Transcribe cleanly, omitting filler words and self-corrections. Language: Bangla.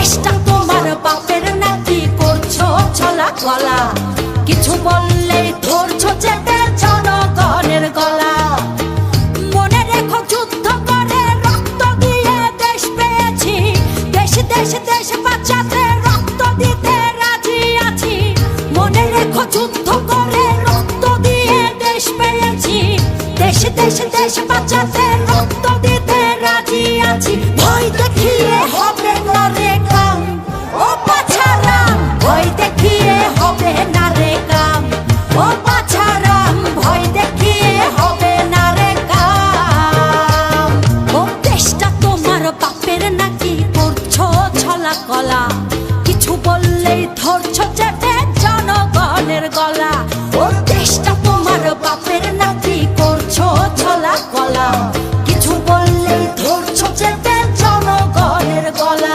দেশটা তোমার বাপের নাকি করছো ছলা গলা, কিছু বললেই ধরছো চেপে জনগণের গলা। মনে রেখো যুদ্ধ করে রক্ত দিয়ে দেশ পেয়েছি, দেশ দেশ দেশ বাঁচাতে রক্ত দিতে রাজি আছি। মনে রেখো যুদ্ধ করে রক্ত দিয়ে দেশ পেয়েছি, দেশ দেশ দেশ বাঁচাতে রক্ত দিতে রাজি আছি। ভয় দেখিয়ে হবে না রে কাম, ও বাছারাম ভয় দেখিয়ে হবে না রে কাম, ও বাছারাম ভয় দেখিয়ে হবে না রে কাম। ও দেশটা তোমার বাপের নাকি করছো ছলা কলা, কিছু বললেই ধরছো